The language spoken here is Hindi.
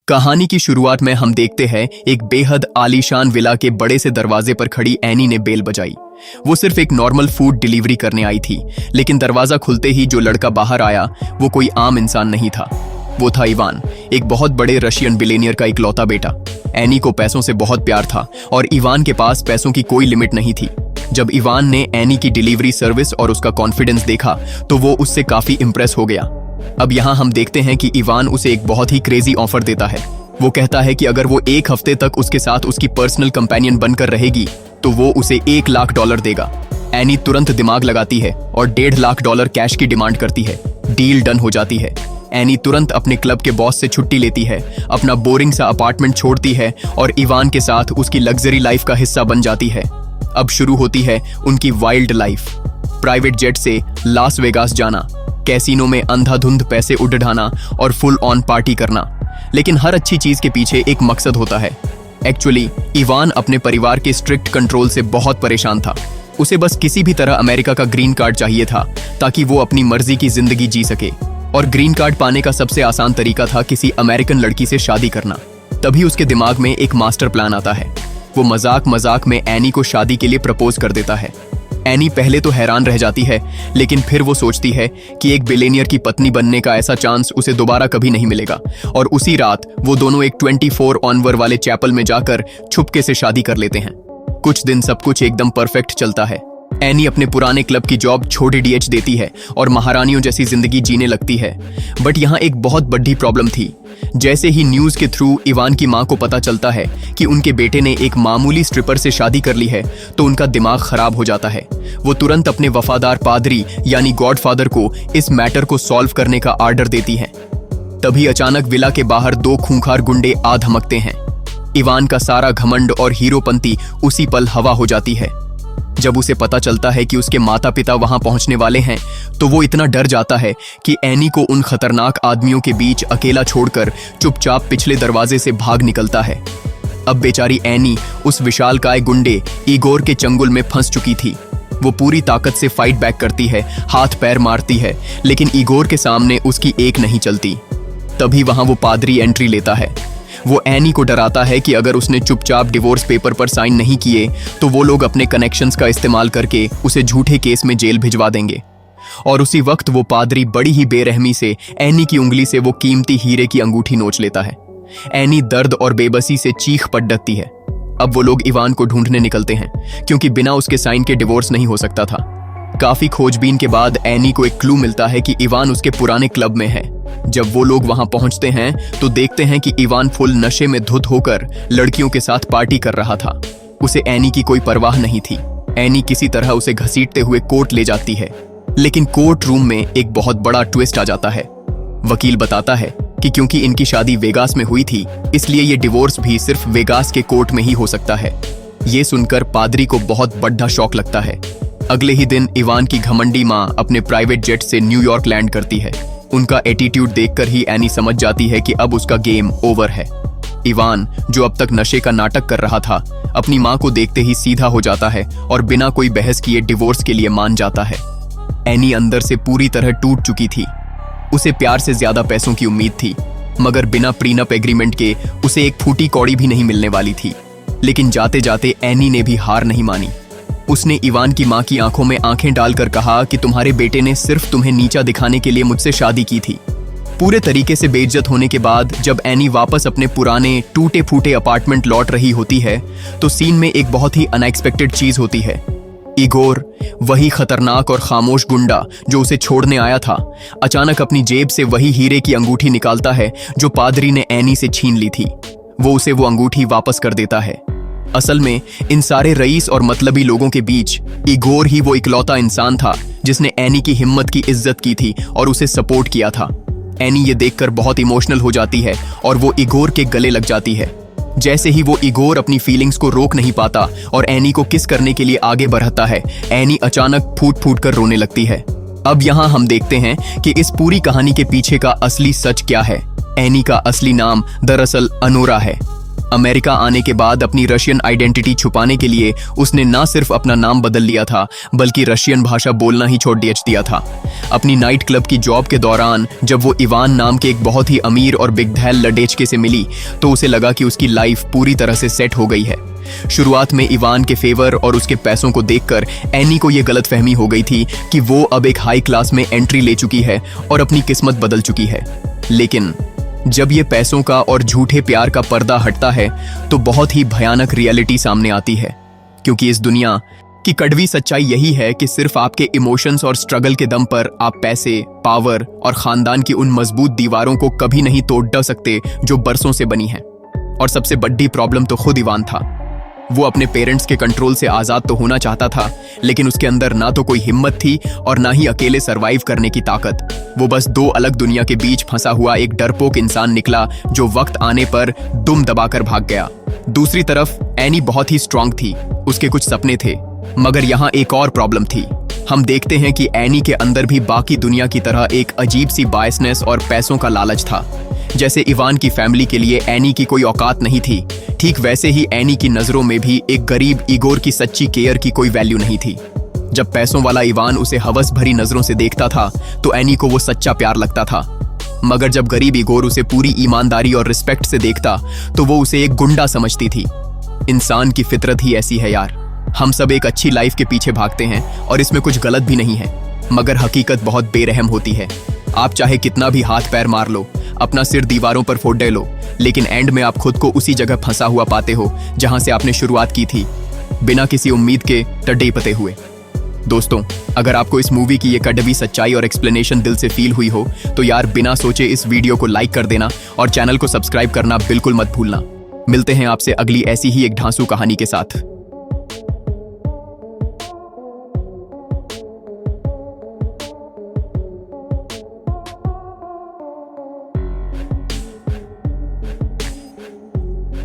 कहानी की शुरुआत में हम देखते हैं एक बेहद आलीशान विला के बड़े से दरवाजे पर खड़ी एनी ने बेल बजाई। वो सिर्फ एक नॉर्मल फूड डिलीवरी करने आई थी, लेकिन दरवाजा खुलते ही जो लड़का बाहर आया वो कोई आम इंसान नहीं था। वो था इवान, एक बहुत बड़े रशियन बिलियनियर का इकलौता बेटा। एनी को पैसों से बहुत प्यार था और इवान के पास पैसों की कोई लिमिट नहीं थी। जब इवान ने एनी की डिलीवरी सर्विस और उसका कॉन्फिडेंस देखा तो वो उससे काफी इम्प्रेस हो गया। अब यहाँ हम देखते हैं कि इवान उसे एक बहुत ही क्रेजी ऑफर देता है। वो कहता है कि अगर वो एक हफ्ते तक उसके साथ उसकी पर्सनल कंपेनियन बनकर रहेगी तो वो उसे $1 लाख देगा। एनी तुरंत दिमाग लगाती है और $1.5 लाख कैश की डिमांड करती है। डील डन हो जाती है। एनी तुरंत अपने क्लब के बॉस से छुट्टी लेती है, अपना बोरिंग सा अपार्टमेंट छोड़ती है और इवान के साथ उसकी लग्जरी लाइफ का हिस्सा बन जाती है। अब शुरू होती है उनकी वाइल्ड लाइफ। प्राइवेट जेट से लास वेगास जाना, कैसीनो में अंधाधुंध पैसे उड़ाना और फुल ऑन पार्टी करना। लेकिन हर अच्छी चीज के पीछे एक मकसद होता है। एक्चुअली इवान अपने परिवार के स्ट्रिक्ट कंट्रोल से बहुत परेशान था। उसे बस किसी भी तरह अमेरिका का ग्रीन कार्ड चाहिए था ताकि वो अपनी मर्जी की जिंदगी जी सके। और ग्रीन कार्ड पाने का सबसे आसान तरीका था किसी अमेरिकन लड़की से शादी करना। तभी उसके दिमाग में एक मास्टर प्लान आता है। वो मजाक मजाक में एनी को शादी के लिए प्रपोज कर देता है। एनी पहले तो हैरान रह जाती है, लेकिन फिर वो सोचती है कि एक बिलियनियर की पत्नी बनने का ऐसा चांस उसे दोबारा कभी नहीं मिलेगा। और उसी रात वो दोनों एक 24 ऑनवर वाले चैपल में जाकर छुपके से शादी कर लेते हैं। कुछ दिन सब कुछ एकदम परफेक्ट चलता है। एनी अपने पुराने क्लब की जॉब छोड़ डीएच देती है और महारानियों जैसी जिंदगी जीने लगती है। बट यहाँ एक बहुत बड़ी प्रॉब्लम थी। जैसे ही न्यूज के थ्रू इवान की माँ को पता चलता है कि उनके बेटे ने एक मामूली स्ट्रिपर से शादी कर ली है तो उनका दिमाग खराब हो जाता है। वो तुरंत अपने वफादार पादरी यानी गॉडफादर को इस मैटर को सॉल्व करने का आर्डर देती है। तभी अचानक विला के बाहर 2 खूंखार गुंडे आ धमकते हैं। इवान का सारा घमंड और हीरोपंती उसी पल हवा हो जाती है। जब उसे पता चलता है कि उसके माता पिता वहां पहुंचने वाले हैं तो वो इतना डर जाता है कि एनी को उन खतरनाक आदमियों के बीच अकेला छोड़कर चुपचाप पिछले दरवाजे से भाग निकलता है। अब बेचारी एनी उस विशालकाय गुंडे इगोर के चंगुल में फंस चुकी थी। वो पूरी ताकत से फाइट बैक करती है, हाथ पैर मारती है, लेकिन इगोर के सामने उसकी एक नहीं चलती। तभी वहां वो पादरी एंट्री लेता है। वो एनी को डराता है कि अगर उसने चुपचाप डिवोर्स पेपर पर साइन नहीं किए तो वो लोग अपने कनेक्शंस का इस्तेमाल करके उसे झूठे केस में जेल भिजवा देंगे। और उसी वक्त वो पादरी बड़ी ही बेरहमी से एनी की उंगली से वो कीमती हीरे की अंगूठी नोच लेता है। एनी दर्द और बेबसी से चीख पड़ती है। अब वो लोग इवान को ढूंढने निकलते हैं, क्योंकि बिना उसके साइन के डिवोर्स नहीं हो सकता था। काफी खोजबीन के बाद एनी को एक क्लू मिलता है कि इवान उसके पुराने क्लब में है। जब वो लोग वहां पहुंचते हैं तो देखते हैं कि इवान फुल नशे में धुत होकर लड़कियों के साथ पार्टी कर रहा था। उसे एनी की कोई परवाह नहीं थी। एनी किसी तरह उसे घसीटते हुए कोर्ट ले जाती है, लेकिन कोर्ट रूम में एक बहुत बड़ा ट्विस्ट आ जाता है। वकील बताता है कि क्योंकि इनकी शादी वेगास में हुई थी, इसलिए ये डिवोर्स भी सिर्फ वेगास के कोर्ट में ही हो सकता है। ये सुनकर पादरी को बहुत बड़ा शॉक लगता है। अगले ही दिन इवान की घमंडी माँ अपने प्राइवेट जेट से न्यूयॉर्क लैंड करती है। उनका एटीट्यूड देखकर ही एनी समझ जाती है कि अब उसका गेम ओवर है। इवान, जो अब तक नशे का नाटक कर रहा था, अपनी माँ को देखते ही सीधा हो जाता है और बिना कोई बहस किए डिवोर्स के लिए मान जाता है। एनी अंदर से पूरी तरह टूट चुकी थी। उसे प्यार से ज्यादा पैसों की उम्मीद थी, मगर बिना प्रीनअप एग्रीमेंट के उसे एक फूटी कौड़ी भी नहीं मिलने वाली थी। लेकिन जाते जाते एनी ने भी हार नहीं मानी। उसने इवान की माँ की आंखों में आंखें डालकर कहा कि तुम्हारे बेटे ने सिर्फ तुम्हें नीचा दिखाने के लिए मुझसे शादी की थी। पूरे तरीके से बेइज्जत होने के बाद जब एनी वापस अपने पुराने टूटे फूटे अपार्टमेंट लौट रही होती है तो सीन में एक बहुत ही अनएक्सपेक्टेड चीज होती है। इगोर, वही खतरनाक और खामोश गुंडा जो उसे छोड़ने आया था, अचानक अपनी जेब से वही हीरे की अंगूठी निकालता है जो पादरी ने एनी से छीन ली थी। वो उसे वो अंगूठी वापस कर देता है। असल में इन सारे रईस और मतलबी लोगों के बीच इगोर ही वो इकलौता इंसान था जिसने एनी की हिम्मत की इज्जत की थी और उसे सपोर्ट किया था। एनी ये देखकर बहुत इमोशनल हो जाती है और वो इगोर के गले लग जाती है। जैसे ही वो इगोर अपनी फीलिंग्स को रोक नहीं पाता और एनी को किस करने के लिए आगे बढ़ता है, एनी अचानक फूट फूट कर रोने लगती है। अब यहाँ हम देखते हैं कि इस पूरी कहानी के पीछे का असली सच क्या है। एनी का असली नाम दरअसल अनोरा है। अमेरिका आने के बाद अपनी रशियन आइडेंटिटी छुपाने के लिए उसने ना सिर्फ अपना नाम बदल लिया था बल्कि रशियन भाषा बोलना ही छोड़ दिया था। अपनी नाइट क्लब की जॉब के दौरान जब वो इवान नाम के एक बहुत ही अमीर और बिगधैल लड़ेचके से मिली तो उसे लगा कि उसकी लाइफ पूरी तरह से सेट हो गई है। शुरुआत में इवान के फेवर और उसके पैसों को देखकर एनी को यह गलतफहमी हो गई थी कि वो अब एक हाई क्लास में एंट्री ले चुकी है और अपनी किस्मत बदल चुकी है। लेकिन जब ये पैसों का और झूठे प्यार का पर्दा हटता है तो बहुत ही भयानक रियलिटी सामने आती है, क्योंकि इस दुनिया की कड़वी सच्चाई यही है कि सिर्फ आपके इमोशंस और स्ट्रगल के दम पर आप पैसे, पावर और खानदान की उन मजबूत दीवारों को कभी नहीं तोड़ सकते जो बरसों से बनी हैं। और सबसे बड़ी प्रॉब्लम तो खुद इवान था। वो अपने पेरेंट्स के कंट्रोल से आजाद तो होना चाहता था, लेकिन उसके अंदर ना तो कोई हिम्मत थी और ना ही अकेले सरवाइव करने की ताकत। वो बस दो अलग दुनिया के बीच फंसा हुआ एक डरपोक इंसान निकला जो वक्त आने पर दुम दबाकर भाग गया। दूसरी तरफ एनी बहुत ही स्ट्रांग थी, उसके कुछ सपने थे, मगर यहाँ एक और प्रॉब्लम थी। हम देखते हैं कि एनी के अंदर भी बाकी दुनिया की तरह एक अजीब सी बायसनेस और पैसों का लालच था। जैसे इवान की फैमिली के लिए एनी की कोई औकात नहीं थी, ठीक वैसे ही एनी की नजरों में भी एक गरीब इगोर की सच्ची केयर की कोई वैल्यू नहीं थी। जब पैसों वाला इवान उसे हवस भरी नजरों से देखता था तो एनी को वो सच्चा प्यार लगता था, मगर जब गरीब इगोर उसे पूरी ईमानदारी और रिस्पेक्ट से देखता तो वो उसे एक गुंडा समझती थी। इंसान की फितरत ही ऐसी है यार। हम सब एक अच्छी लाइफ के पीछे भागते हैं और इसमें कुछ गलत भी नहीं है, मगर हकीकत बहुत बेरहम होती है। आप चाहे कितना भी हाथ पैर मार लो, अपना सिर दीवारों पर फोड़ लो, लेकिन एंड में आप खुद को उसी जगह फंसा हुआ पाते हो जहां से आपने शुरुआत की थी, बिना किसी उम्मीद के टड्डे पते हुए। दोस्तों, अगर आपको इस मूवी की ये कड़वी सच्चाई और एक्सप्लेनेशन दिल से फील हुई हो तो यार बिना सोचे इस वीडियो को लाइक कर देना और चैनल को सब्सक्राइब करना बिल्कुल मत भूलना। मिलते हैं आपसे अगली ऐसी ही एक ढांसू कहानी के साथ।